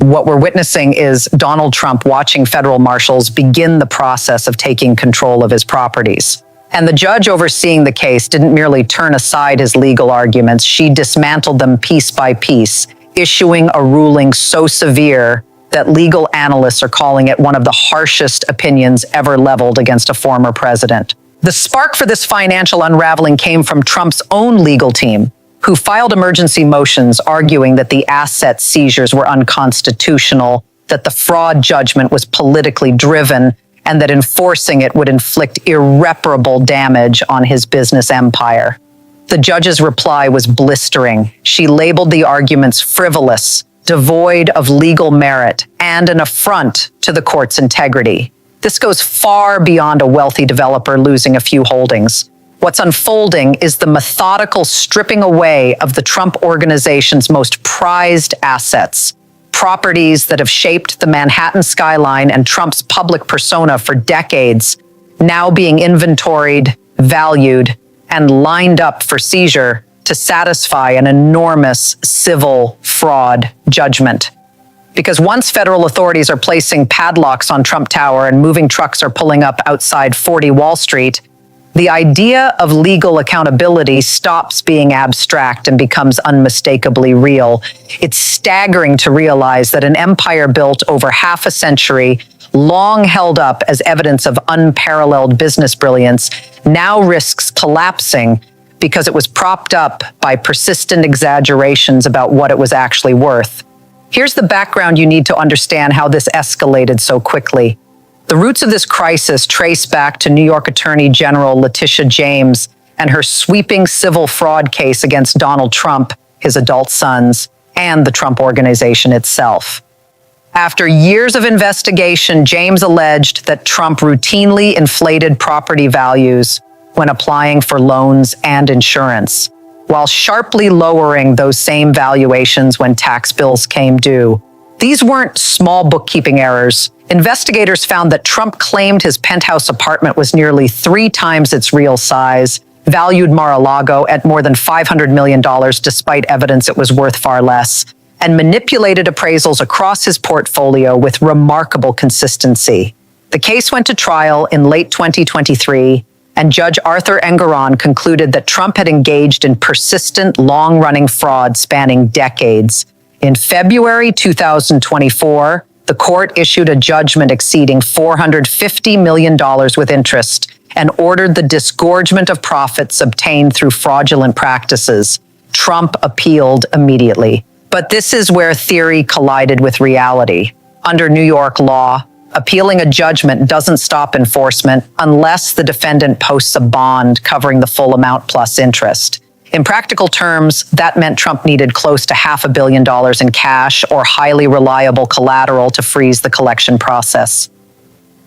What we're witnessing is Donald Trump watching federal marshals begin the process of taking control of his properties. And the judge overseeing the case didn't merely turn aside his legal arguments, she dismantled them piece by piece, issuing a ruling so severe that legal analysts are calling it one of the harshest opinions ever leveled against a former president. The spark for this financial unraveling came from Trump's own legal team, who filed emergency motions arguing that the asset seizures were unconstitutional, that the fraud judgment was politically driven, and that enforcing it would inflict irreparable damage on his business empire. The judge's reply was blistering. She labeled the arguments frivolous, devoid of legal merit, and an affront to the court's integrity. This goes far beyond a wealthy developer losing a few holdings. What's unfolding is the methodical stripping away of the Trump organization's most prized assets, properties that have shaped the Manhattan skyline and Trump's public persona for decades, now being inventoried, valued, and lined up for seizure to satisfy an enormous civil fraud judgment. Because once federal authorities are placing padlocks on Trump Tower and moving trucks are pulling up outside 40 Wall Street, the idea of legal accountability stops being abstract and becomes unmistakably real. It's staggering to realize that an empire built over half a century, long held up as evidence of unparalleled business brilliance, now risks collapsing because it was propped up by persistent exaggerations about what it was actually worth. Here's the background you need to understand how this escalated so quickly. The roots of this crisis trace back to New York Attorney General Letitia James and her sweeping civil fraud case against Donald Trump, his adult sons, and the Trump Organization itself. After years of investigation, James alleged that Trump routinely inflated property values when applying for loans and insurance, while sharply lowering those same valuations when tax bills came due. These weren't small bookkeeping errors. Investigators found that Trump claimed his penthouse apartment was nearly 3 times its real size, valued Mar-a-Lago at more than $500 million despite evidence it was worth far less, and manipulated appraisals across his portfolio with remarkable consistency. The case went to trial in late 2023, and Judge Arthur Engoron concluded that Trump had engaged in persistent, long-running fraud spanning decades. In February 2024, the court issued a judgment exceeding $450 million with interest and ordered the disgorgement of profits obtained through fraudulent practices. Trump appealed immediately. But this is where theory collided with reality. Under New York law, appealing a judgment doesn't stop enforcement unless the defendant posts a bond covering the full amount plus interest. In practical terms, that meant Trump needed close to $500 million in cash or highly reliable collateral to freeze the collection process.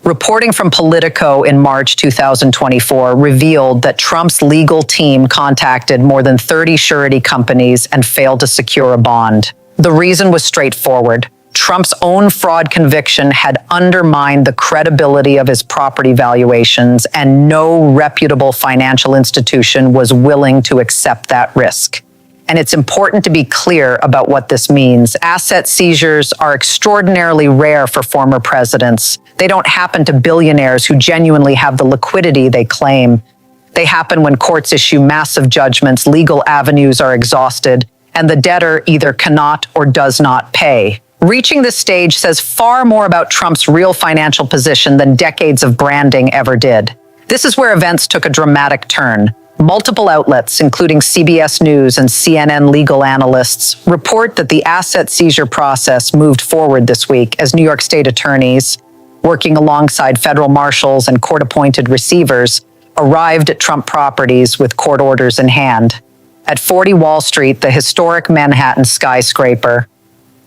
Reporting from Politico in March 2024 revealed that Trump's legal team contacted more than 30 surety companies and failed to secure a bond. The reason was straightforward. Trump's own fraud conviction had undermined the credibility of his property valuations, and no reputable financial institution was willing to accept that risk. And it's important to be clear about what this means. Asset seizures are extraordinarily rare for former presidents. They don't happen to billionaires who genuinely have the liquidity they claim. They happen when courts issue massive judgments, legal avenues are exhausted, and the debtor either cannot or does not pay. Reaching this stage says far more about Trump's real financial position than decades of branding ever did. This is where events took a dramatic turn. Multiple outlets, including CBS News and CNN legal analysts, report that the asset seizure process moved forward this week as New York State attorneys, working alongside federal marshals and court-appointed receivers, arrived at Trump properties with court orders in hand. At 40 Wall Street, the historic Manhattan skyscraper,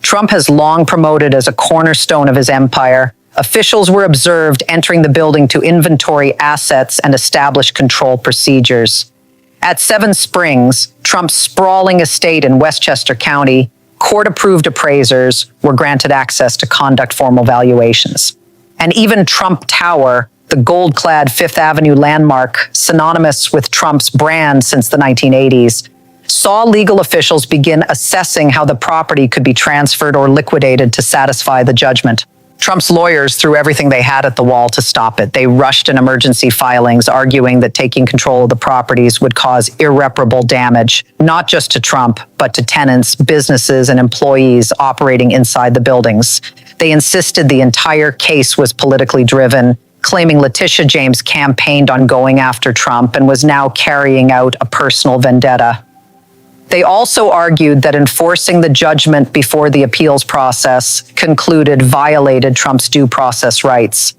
Trump has long promoted as a cornerstone of his empire. Officials were observed entering the building to inventory assets and establish control procedures. At Seven Springs, Trump's sprawling estate in Westchester County, court-approved appraisers were granted access to conduct formal valuations. And even Trump Tower, the gold-clad Fifth Avenue landmark, synonymous with Trump's brand since the 1980s, saw legal officials begin assessing how the property could be transferred or liquidated to satisfy the judgment. Trump's lawyers threw everything they had at the wall to stop it. They rushed in emergency filings, arguing that taking control of the properties would cause irreparable damage, not just to Trump, but to tenants, businesses, and employees operating inside the buildings. They insisted the entire case was politically driven, claiming Letitia James campaigned on going after Trump and was now carrying out a personal vendetta. They also argued that enforcing the judgment before the appeals process concluded violated Trump's due process rights.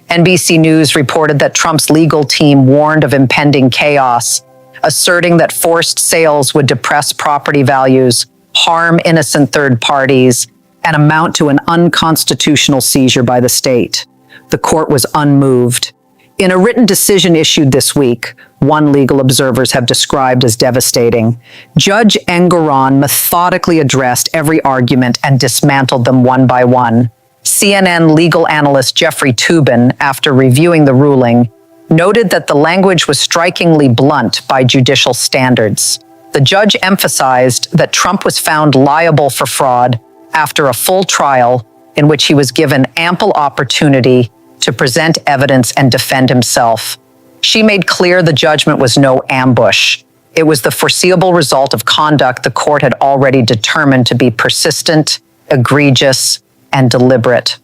NBC News reported that Trump's legal team warned of impending chaos, asserting that forced sales would depress property values, harm innocent third parties, and amount to an unconstitutional seizure by the state. The court was unmoved. In a written decision issued this week, one legal observers have described as devastating, Judge Engoron methodically addressed every argument and dismantled them one by one. CNN legal analyst Jeffrey Toobin, after reviewing the ruling, noted that the language was strikingly blunt by judicial standards. The judge emphasized that Trump was found liable for fraud after a full trial in which he was given ample opportunity to present evidence and defend himself. She made clear the judgment was no ambush. It was the foreseeable result of conduct the court had already determined to be persistent, egregious, and deliberate.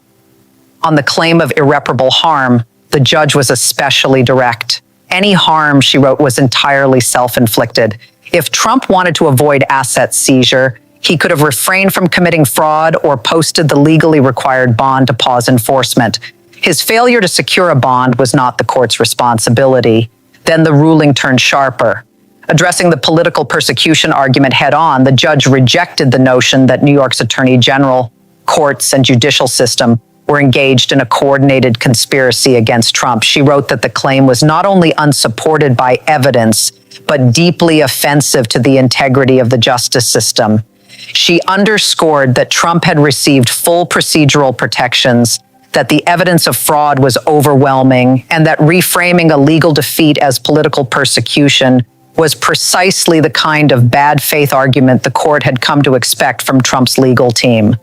On the claim of irreparable harm, the judge was especially direct. Any harm, she wrote, was entirely self-inflicted. If Trump wanted to avoid asset seizure, he could have refrained from committing fraud or posted the legally required bond to pause enforcement. His failure to secure a bond was not the court's responsibility. Then the ruling turned sharper. Addressing the political persecution argument head-on, the judge rejected the notion that New York's Attorney General, courts, and judicial system were engaged in a coordinated conspiracy against Trump. She wrote that the claim was not only unsupported by evidence, but deeply offensive to the integrity of the justice system. She underscored that Trump had received full procedural protections, that the evidence of fraud was overwhelming, and that reframing a legal defeat as political persecution was precisely the kind of bad faith argument the court had come to expect from Trump's legal team.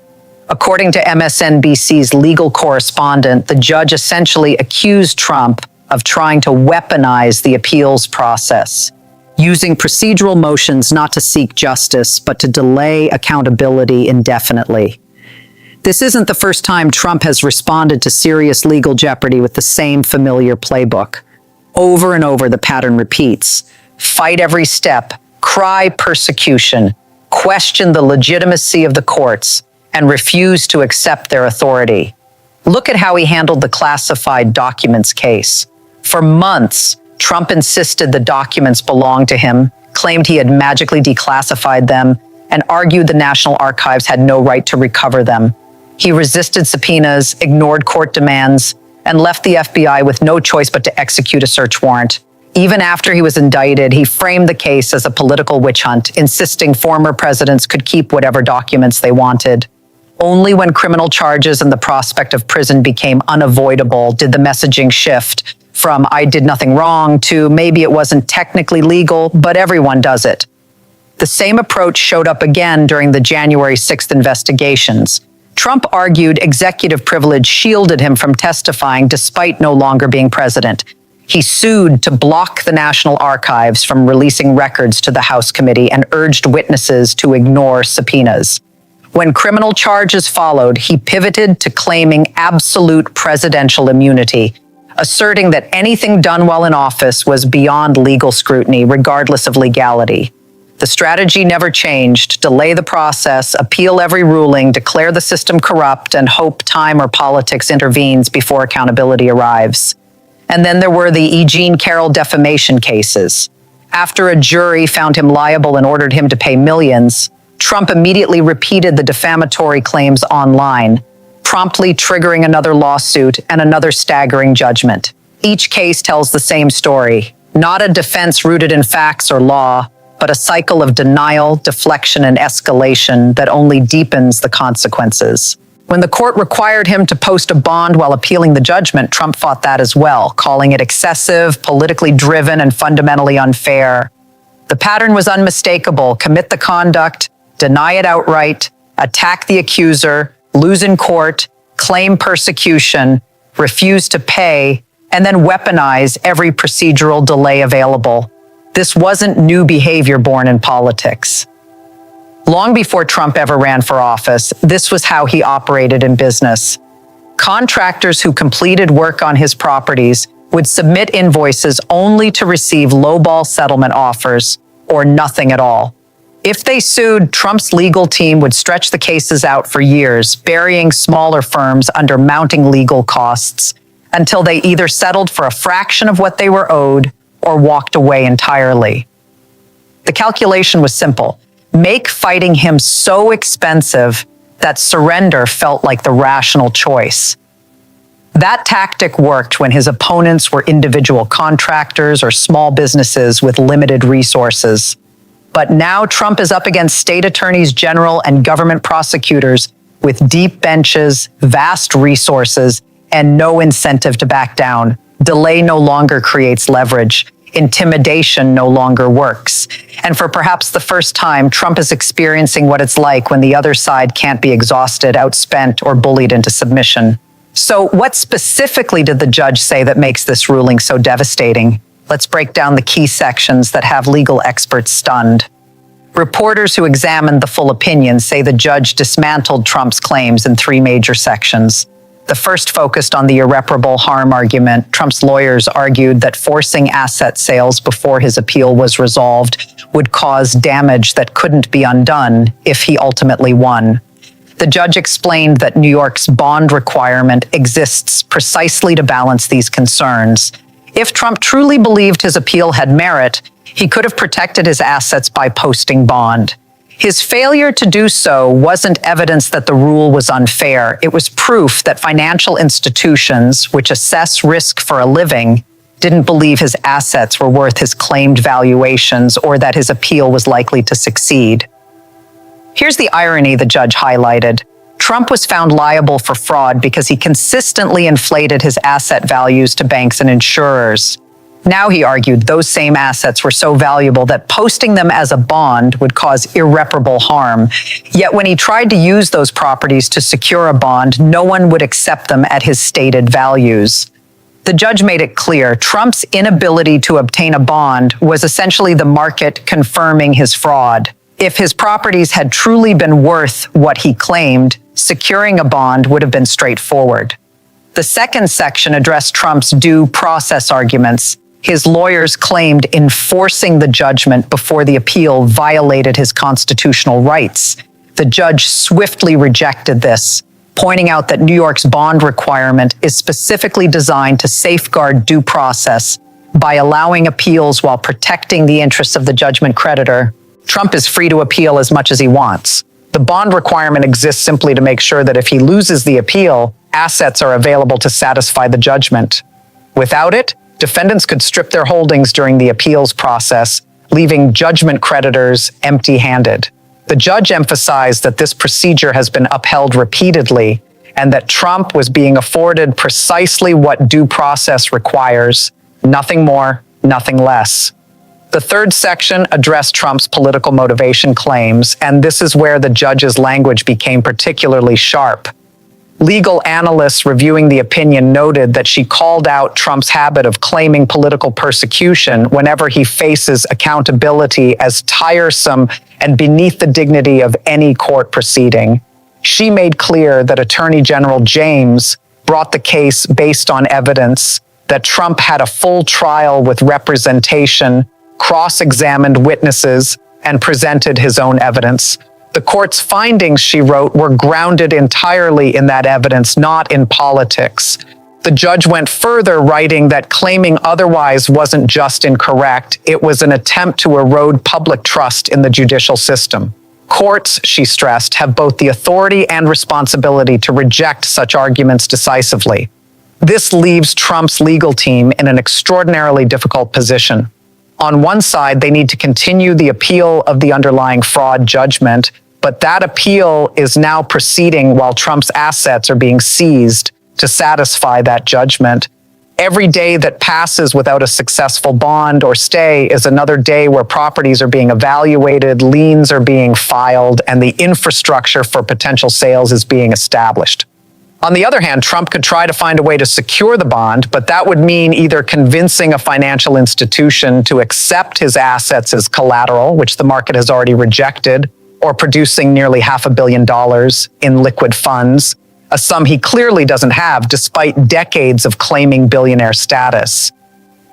According to MSNBC's legal correspondent, the judge essentially accused Trump of trying to weaponize the appeals process, using procedural motions not to seek justice, but to delay accountability indefinitely. This isn't the first time Trump has responded to serious legal jeopardy with the same familiar playbook. Over and over, the pattern repeats. Fight every step, cry persecution, question the legitimacy of the courts, and refuse to accept their authority. Look at how he handled the classified documents case. For months, Trump insisted the documents belonged to him, claimed he had magically declassified them, and argued the National Archives had no right to recover them. He resisted subpoenas, ignored court demands, and left the FBI with no choice but to execute a search warrant. Even after he was indicted, he framed the case as a political witch hunt, insisting former presidents could keep whatever documents they wanted. Only when criminal charges and the prospect of prison became unavoidable did the messaging shift from "I did nothing wrong" to "maybe it wasn't technically legal, but everyone does it." The same approach showed up again during the January 6th investigations. Trump argued executive privilege shielded him from testifying despite no longer being president. He sued to block the National Archives from releasing records to the House committee and urged witnesses to ignore subpoenas. When criminal charges followed, he pivoted to claiming absolute presidential immunity, asserting that anything done while in office was beyond legal scrutiny, regardless of legality. The strategy never changed: delay the process, appeal every ruling, declare the system corrupt, and hope time or politics intervenes before accountability arrives. And then there were the E. Jean Carroll defamation cases. After a jury found him liable and ordered him to pay millions, Trump immediately repeated the defamatory claims online, promptly triggering another lawsuit and another staggering judgment. Each case tells the same story: not a defense rooted in facts or law, but a cycle of denial, deflection, and escalation that only deepens the consequences. When the court required him to post a bond while appealing the judgment, Trump fought that as well, calling it excessive, politically driven, and fundamentally unfair. The pattern was unmistakable: commit the conduct, deny it outright, attack the accuser, lose in court, claim persecution, refuse to pay, and then weaponize every procedural delay available. This wasn't new behavior born in politics. Long before Trump ever ran for office, this was how he operated in business. Contractors who completed work on his properties would submit invoices only to receive lowball settlement offers or nothing at all. If they sued, Trump's legal team would stretch the cases out for years, burying smaller firms under mounting legal costs until they either settled for a fraction of what they were owed or walked away entirely. The calculation was simple: make fighting him so expensive that surrender felt like the rational choice. That tactic worked when his opponents were individual contractors or small businesses with limited resources. But now Trump is up against state attorneys general and government prosecutors with deep benches, vast resources, and no incentive to back down. Delay no longer creates leverage. Intimidation no longer works. And for perhaps the first time, Trump is experiencing what it's like when the other side can't be exhausted, outspent, or bullied into submission. So what specifically did the judge say that makes this ruling so devastating? Let's break down the key sections that have legal experts stunned. Reporters who examined the full opinion say the judge dismantled Trump's claims in three major sections. The first focused on the irreparable harm argument. Trump's lawyers argued that forcing asset sales before his appeal was resolved would cause damage that couldn't be undone if he ultimately won. The judge explained that New York's bond requirement exists precisely to balance these concerns. If Trump truly believed his appeal had merit, he could have protected his assets by posting bond. His failure to do so wasn't evidence that the rule was unfair. It was proof that financial institutions, which assess risk for a living, didn't believe his assets were worth his claimed valuations or that his appeal was likely to succeed. Here's the irony the judge highlighted. Trump was found liable for fraud because he consistently inflated his asset values to banks and insurers. Now, he argued, those same assets were so valuable that posting them as a bond would cause irreparable harm. Yet when he tried to use those properties to secure a bond, no one would accept them at his stated values. The judge made it clear Trump's inability to obtain a bond was essentially the market confirming his fraud. If his properties had truly been worth what he claimed, securing a bond would have been straightforward. The second section addressed Trump's due process arguments. His lawyers claimed enforcing the judgment before the appeal violated his constitutional rights. The judge swiftly rejected this, pointing out that New York's bond requirement is specifically designed to safeguard due process by allowing appeals while protecting the interests of the judgment creditor. Trump is free to appeal as much as he wants. The bond requirement exists simply to make sure that if he loses the appeal, assets are available to satisfy the judgment. Without it, defendants could strip their holdings during the appeals process, leaving judgment creditors empty-handed. The judge emphasized that this procedure has been upheld repeatedly and that Trump was being afforded precisely what due process requires, nothing more, nothing less. The third section addressed Trump's political motivation claims, and this is where the judge's language became particularly sharp. Legal analysts reviewing the opinion noted that she called out Trump's habit of claiming political persecution whenever he faces accountability as tiresome and beneath the dignity of any court proceeding. She made clear that Attorney General James brought the case based on evidence, that Trump had a full trial with representation, cross-examined witnesses, and presented his own evidence. The court's findings, she wrote, were grounded entirely in that evidence, not in politics. The judge went further, writing that claiming otherwise wasn't just incorrect, it was an attempt to erode public trust in the judicial system. Courts, she stressed, have both the authority and responsibility to reject such arguments decisively. This leaves Trump's legal team in an extraordinarily difficult position. On one side, they need to continue the appeal of the underlying fraud judgment, but that appeal is now proceeding while Trump's assets are being seized to satisfy that judgment. Every day that passes without a successful bond or stay is another day where properties are being evaluated, liens are being filed, and the infrastructure for potential sales is being established. On the other hand, Trump could try to find a way to secure the bond, but that would mean either convincing a financial institution to accept his assets as collateral, which the market has already rejected, or producing nearly $500 million in liquid funds, a sum he clearly doesn't have despite decades of claiming billionaire status.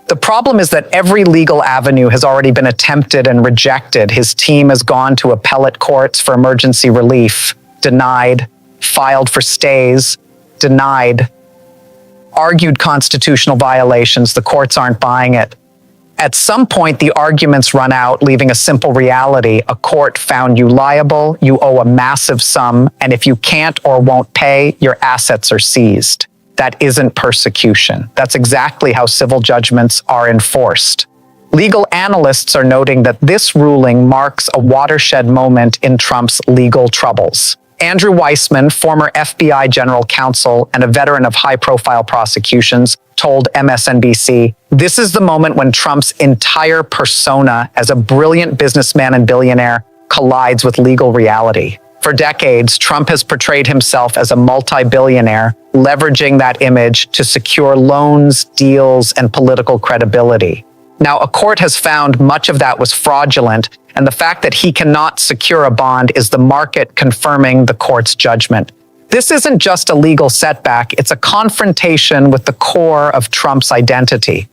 The problem is that every legal avenue has already been attempted and rejected. His team has gone to appellate courts for emergency relief, denied, filed for stays, denied, argued constitutional violations. The courts aren't buying it. At some point, the arguments run out, leaving a simple reality. A court found you liable, you owe a massive sum, and if you can't or won't pay, your assets are seized. That isn't persecution. That's exactly how civil judgments are enforced. Legal analysts are noting that this ruling marks a watershed moment in Trump's legal troubles. Andrew Weissman, former FBI general counsel and a veteran of high-profile prosecutions, told MSNBC, "This is the moment when Trump's entire persona as a brilliant businessman and billionaire collides with legal reality. For decades, Trump has portrayed himself as a multi-billionaire, leveraging that image to secure loans, deals, and political credibility. Now, a court has found much of that was fraudulent, and the fact that he cannot secure a bond is the market confirming the court's judgment. This isn't just a legal setback, it's a confrontation with the core of Trump's identity."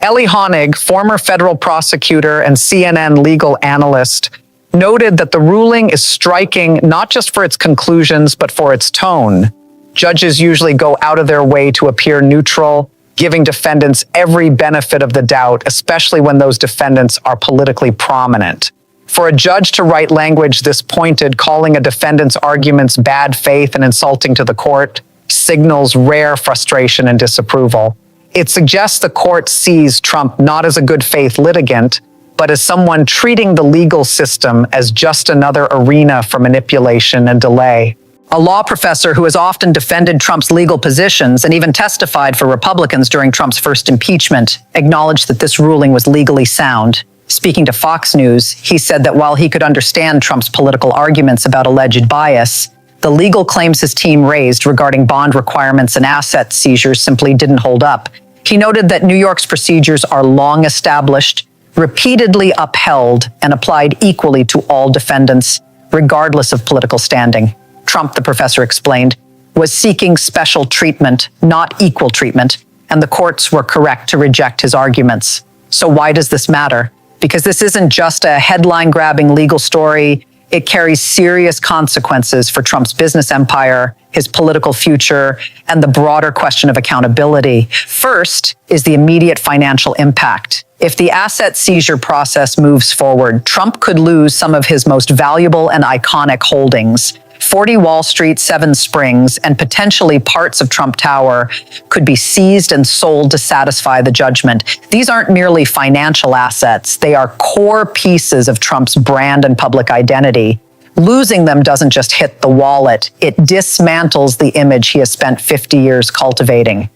Ellie Honig, former federal prosecutor and CNN legal analyst, noted that the ruling is striking not just for its conclusions, but for its tone. Judges usually go out of their way to appear neutral, giving defendants every benefit of the doubt, especially when those defendants are politically prominent. For a judge to write language this pointed, calling a defendant's arguments bad faith and insulting to the court, signals rare frustration and disapproval. It suggests the court sees Trump not as a good faith litigant, but as someone treating the legal system as just another arena for manipulation and delay. A law professor who has often defended Trump's legal positions and even testified for Republicans during Trump's first impeachment acknowledged that this ruling was legally sound. Speaking to Fox News, he said that while he could understand Trump's political arguments about alleged bias, the legal claims his team raised regarding bond requirements and asset seizures simply didn't hold up. He noted that New York's procedures are long established, repeatedly upheld, and applied equally to all defendants, regardless of political standing. Trump, the professor explained, was seeking special treatment, not equal treatment, and the courts were correct to reject his arguments. So why does this matter? Because this isn't just a headline-grabbing legal story. It carries serious consequences for Trump's business empire, his political future, and the broader question of accountability. First is the immediate financial impact. If the asset seizure process moves forward, Trump could lose some of his most valuable and iconic holdings. 40 Wall Street, 7 Springs, and potentially parts of Trump Tower could be seized and sold to satisfy the judgment. These aren't merely financial assets. They are core pieces of Trump's brand and public identity. Losing them doesn't just hit the wallet. It dismantles the image he has spent 50 years cultivating.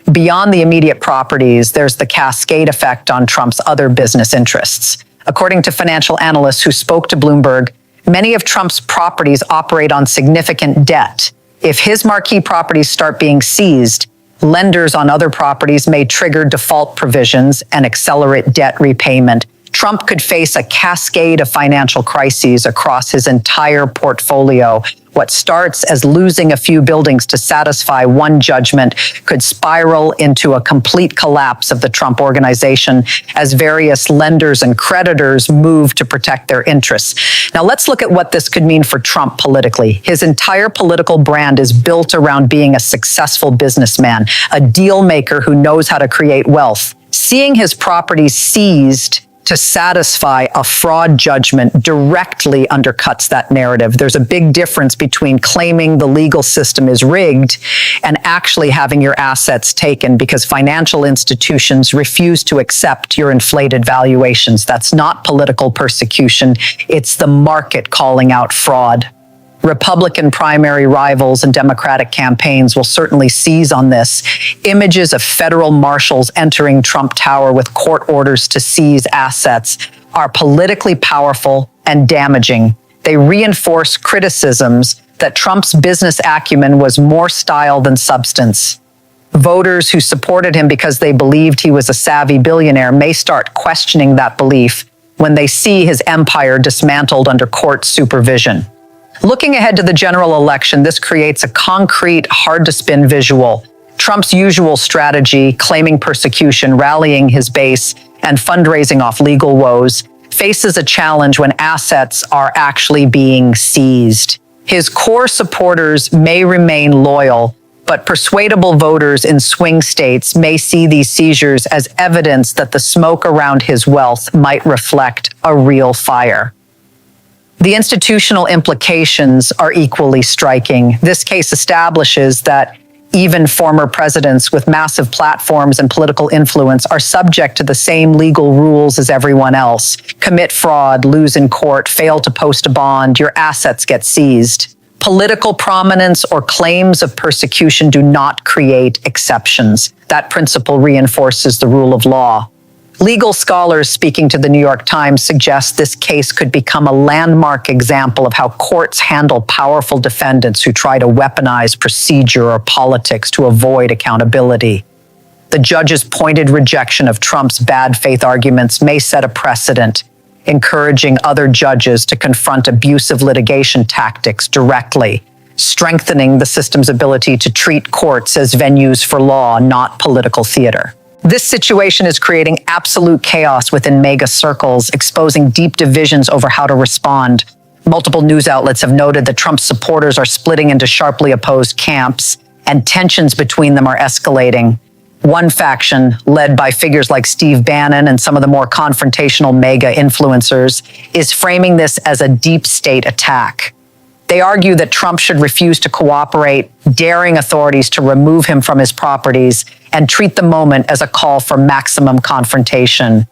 Beyond the immediate properties, there's the cascade effect on Trump's other business interests. According to financial analysts who spoke to Bloomberg, many of Trump's properties operate on significant debt. If his marquee properties start being seized, lenders on other properties may trigger default provisions and accelerate debt repayment. Trump could face a cascade of financial crises across his entire portfolio. What starts as losing a few buildings to satisfy one judgment could spiral into a complete collapse of the Trump organization as various lenders and creditors move to protect their interests. Now let's look at what this could mean for Trump politically. His entire political brand is built around being a successful businessman, a deal maker who knows how to create wealth. Seeing his properties seized to satisfy a fraud judgment directly undercuts that narrative. There's a big difference between claiming the legal system is rigged and actually having your assets taken because financial institutions refuse to accept your inflated valuations. That's not political persecution. It's the market calling out fraud. Republican primary rivals and Democratic campaigns will certainly seize on this. Images of federal marshals entering Trump Tower with court orders to seize assets are politically powerful and damaging. They reinforce criticisms that Trump's business acumen was more style than substance. Voters who supported him because they believed he was a savvy billionaire may start questioning that belief when they see his empire dismantled under court supervision. Looking ahead to the general election, this creates a concrete, hard-to-spin visual. Trump's usual strategy, claiming persecution, rallying his base, and fundraising off legal woes, faces a challenge when assets are actually being seized. His core supporters may remain loyal, but persuadable voters in swing states may see these seizures as evidence that the smoke around his wealth might reflect a real fire. The institutional implications are equally striking. This case establishes that even former presidents with massive platforms and political influence are subject to the same legal rules as everyone else. Commit fraud, lose in court, fail to post a bond, your assets get seized. Political prominence or claims of persecution do not create exceptions. That principle reinforces the rule of law. Legal scholars speaking to the New York Times suggest this case could become a landmark example of how courts handle powerful defendants who try to weaponize procedure or politics to avoid accountability. The judge's pointed rejection of Trump's bad faith arguments may set a precedent, encouraging other judges to confront abusive litigation tactics directly, strengthening the system's ability to treat courts as venues for law, not political theater. This situation is creating absolute chaos within mega circles, exposing deep divisions over how to respond. Multiple news outlets have noted that Trump's supporters are splitting into sharply opposed camps, and tensions between them are escalating. One faction, led by figures like Steve Bannon and some of the more confrontational mega influencers, is framing this as a deep state attack. They argue that Trump should refuse to cooperate, daring authorities to remove him from his properties, and treat the moment as a call for maximum confrontation.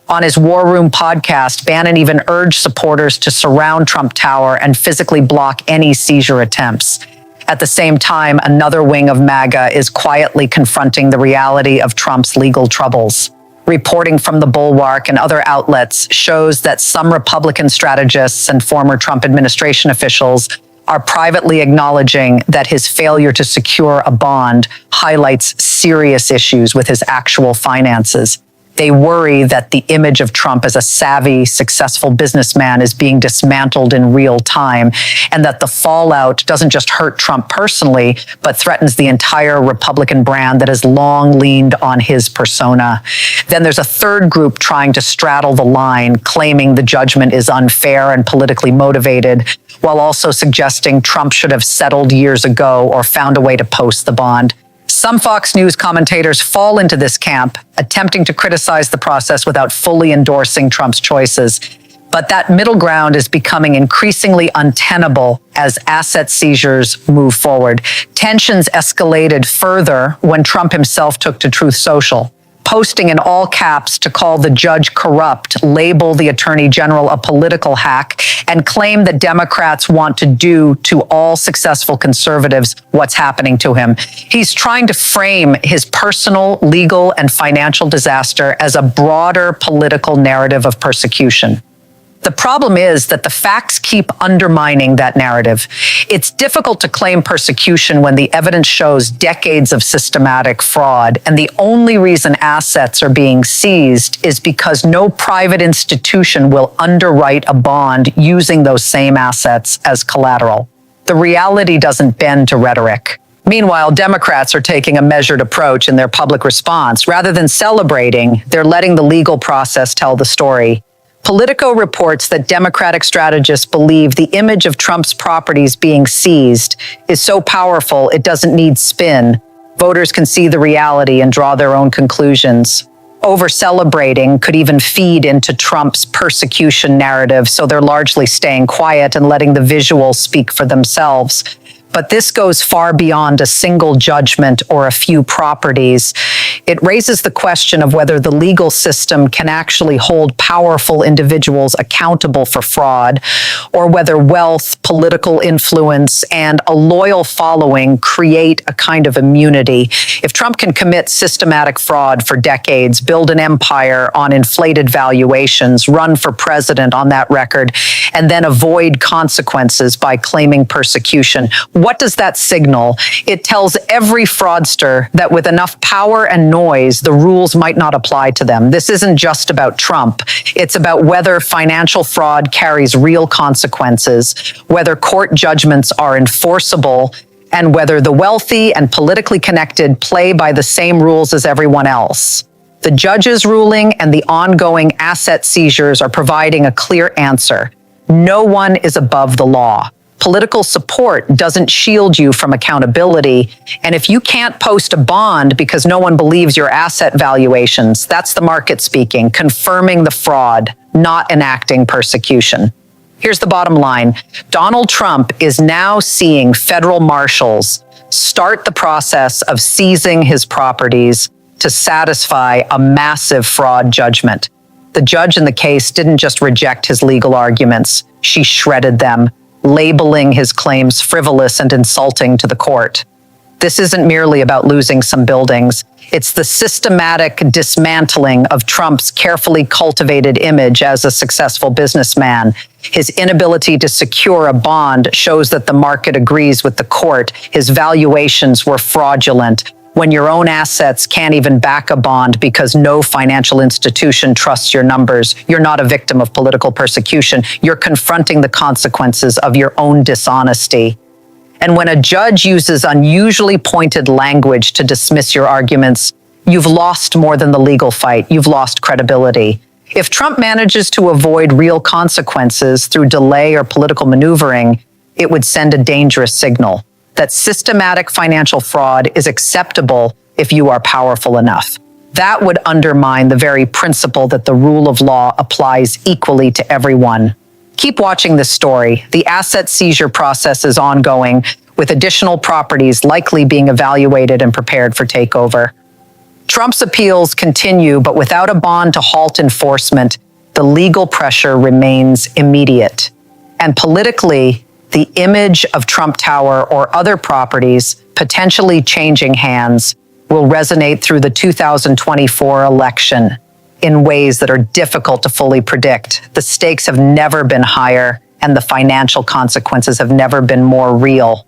On his War Room podcast, Bannon even urged supporters to surround Trump Tower and physically block any seizure attempts. At the same time, another wing of MAGA is quietly confronting the reality of Trump's legal troubles. Reporting from the Bulwark and other outlets shows that some Republican strategists and former Trump administration officials are privately acknowledging that his failure to secure a bond highlights serious issues with his actual finances. They worry that the image of Trump as a savvy, successful businessman is being dismantled in real time, and that the fallout doesn't just hurt Trump personally, but threatens the entire Republican brand that has long leaned on his persona. Then there's a third group trying to straddle the line, claiming the judgment is unfair and politically motivated, while also suggesting Trump should have settled years ago or found a way to post the bond. Some Fox News commentators fall into this camp, attempting to criticize the process without fully endorsing Trump's choices. But that middle ground is becoming increasingly untenable as asset seizures move forward. Tensions escalated further when Trump himself took to Truth Social, posting in all caps to call the judge corrupt, label the attorney general a political hack, and claim that Democrats want to do to all successful conservatives what's happening to him. He's trying to frame his personal, legal, and financial disaster as a broader political narrative of persecution. The problem is that the facts keep undermining that narrative. It's difficult to claim persecution when the evidence shows decades of systematic fraud, and the only reason assets are being seized is because no private institution will underwrite a bond using those same assets as collateral. The reality doesn't bend to rhetoric. Meanwhile, Democrats are taking a measured approach in their public response. Rather than celebrating, they're letting the legal process tell the story. Politico reports that Democratic strategists believe the image of Trump's properties being seized is so powerful it doesn't need spin. Voters can see the reality and draw their own conclusions. Over-celebrating could even feed into Trump's persecution narrative, so they're largely staying quiet and letting the visuals speak for themselves. But this goes far beyond a single judgment or a few properties. It raises the question of whether the legal system can actually hold powerful individuals accountable for fraud, or whether wealth, political influence, and a loyal following create a kind of immunity. If Trump can commit systematic fraud for decades, build an empire on inflated valuations, run for president on that record, and then avoid consequences by claiming persecution, what does that signal? It tells every fraudster that with enough power and noise, the rules might not apply to them. This isn't just about Trump. It's about whether financial fraud carries real consequences, whether court judgments are enforceable, and whether the wealthy and politically connected play by the same rules as everyone else. The judge's ruling and the ongoing asset seizures are providing a clear answer. No one is above the law. Political support doesn't shield you from accountability. And if you can't post a bond because no one believes your asset valuations, that's the market speaking, confirming the fraud, not enacting persecution. Here's the bottom line. Donald Trump is now seeing federal marshals start the process of seizing his properties to satisfy a massive fraud judgment. The judge in the case didn't just reject his legal arguments, she shredded them, labeling his claims frivolous and insulting to the court. This isn't merely about losing some buildings. It's the systematic dismantling of Trump's carefully cultivated image as a successful businessman. His inability to secure a bond shows that the market agrees with the court. His valuations were fraudulent. When your own assets can't even back a bond because no financial institution trusts your numbers, you're not a victim of political persecution. You're confronting the consequences of your own dishonesty. And when a judge uses unusually pointed language to dismiss your arguments, you've lost more than the legal fight. You've lost credibility. If Trump manages to avoid real consequences through delay or political maneuvering, it would send a dangerous signal that systematic financial fraud is acceptable if you are powerful enough. That would undermine the very principle that the rule of law applies equally to everyone. Keep watching this story. The asset seizure process is ongoing, with additional properties likely being evaluated and prepared for takeover. Trump's appeals continue, but without a bond to halt enforcement, the legal pressure remains immediate. And politically, the image of Trump Tower or other properties potentially changing hands will resonate through the 2024 election in ways that are difficult to fully predict. The stakes have never been higher, and the financial consequences have never been more real.